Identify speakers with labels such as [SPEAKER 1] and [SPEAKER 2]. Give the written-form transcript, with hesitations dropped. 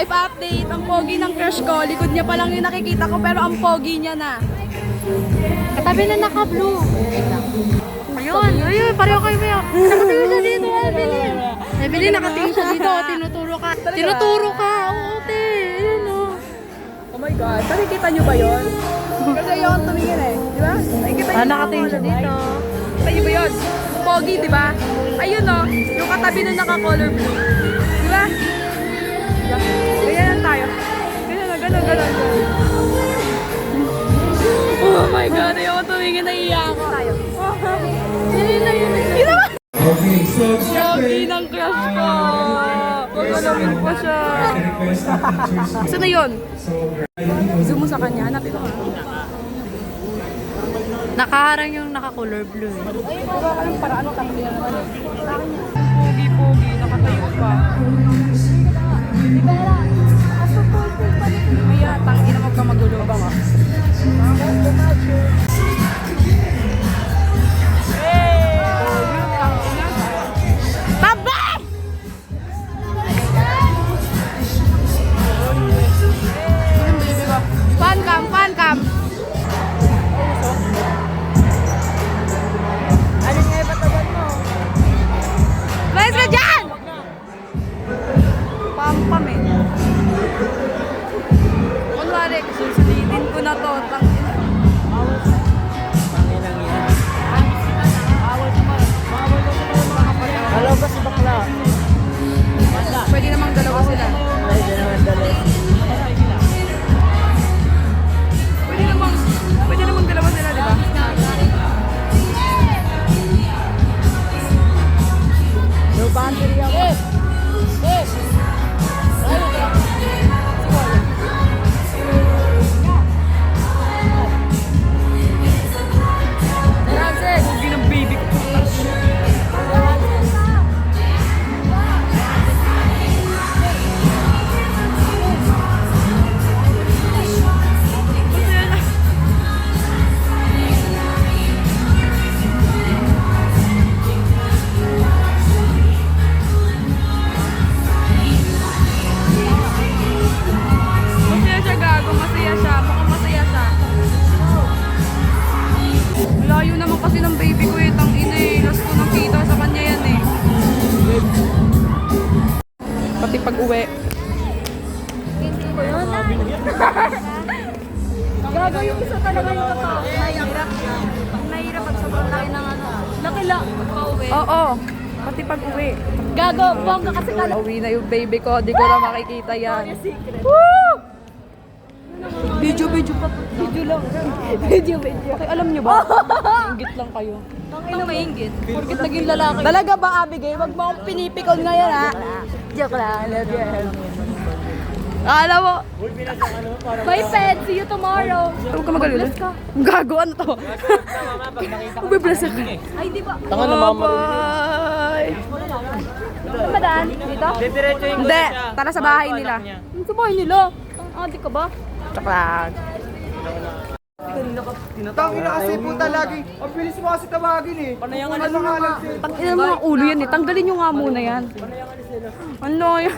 [SPEAKER 1] Life update. Ang pogi ng crush ko. Likod niya pa lang yung nakikita ko pero ang pogi niya na.
[SPEAKER 2] Katabi na naka-blue. Ayun, ayun, pareho kayo ba yun? Nakatingin siya dito, Evelyn. Evelyn, nakatingin siya dito, tinuturo ka. Tinuturo ka, oo, te. Ayun, o.
[SPEAKER 1] Oh my God. Nakikita niyo ba yun? Kasi yung tumingin eh. Di ba? Nakikita niyo.
[SPEAKER 2] Nakatingin siya dito.
[SPEAKER 1] Nakikita niyo ba yun? Pogi, di ba? Ayun o. Yung katabi na naka-color blue. Di ba? Ganyan lang tayo. Ganyan lang, ganun, ganun. Oh my God. Ayaw ko tumingin, naiiyak ako. Tayo. Yun naman.
[SPEAKER 3] Okay, so
[SPEAKER 1] Pogi ng crush ko. Pagkalamin pa siya. Saan na yun? Zoom mo sa kanya. Hanapin ko.
[SPEAKER 2] Nakaharang yung naka-color blue.
[SPEAKER 1] Pero anong paraan ng tatlo yan? Pogi-pogi. Nakatayo pa. Maya, tangin na huwag ka magulo ba nga? Fan cam. Ano nga yung bataban mo? Lumayas ka dyan! Pampam eh. Kunwari, susulitin ko na to.
[SPEAKER 4] Dalawa ba si bakla?
[SPEAKER 1] Pwede namang dalawa sila.
[SPEAKER 4] Pwede naman dalawa.
[SPEAKER 1] Pwede namang dalawa sila, di ba?
[SPEAKER 4] No battery ako.
[SPEAKER 1] Pogi ng baby ko. Masaya siya, gago. Masaya siya. Mukhang masaya siya. Layo naman kasi ng baby ko eh. Tangina eh. Last ko nakita sa kanya yan eh. Pati pag-uwi. Gago yung isa talaga yung totoo. Nahirap at sobrang laki ng ano. Nakila. Pag-uwi. Oo. Pati pag-uwi. Gago. Bongga kasi kala. Uwi na yung baby ko. Di ko na makikita yan. Woo! Video pa. Video lang. Video. Okay, alam niyo ba? Inggit lang kayo. Ang maingit. Porkit naging lalaki. Talaga ba, Abigail? Wag mo akong pinipikon ngayon, ha? Joke lang. Love you. Alam mo. Bye, Pet. See you tomorrow. Huwag ka magalula. Gago, ano to? Magbe-bless ako. Ay, di ba?
[SPEAKER 4] Tanga na mama.
[SPEAKER 1] Bye. Saan ba daan? Dito?
[SPEAKER 4] Diretso yung
[SPEAKER 1] Hindi. Tara sa bahay nila. Sa bahay nila? Ang adik ka ba? Joke lang.
[SPEAKER 4] Tangina kasi puta lagi. Ang bilis mo kasi tawagin eh. Panayangan na nga.
[SPEAKER 1] Tangina mga ulo yan eh. Tanggalin nyo nga muna yan. Ano yan?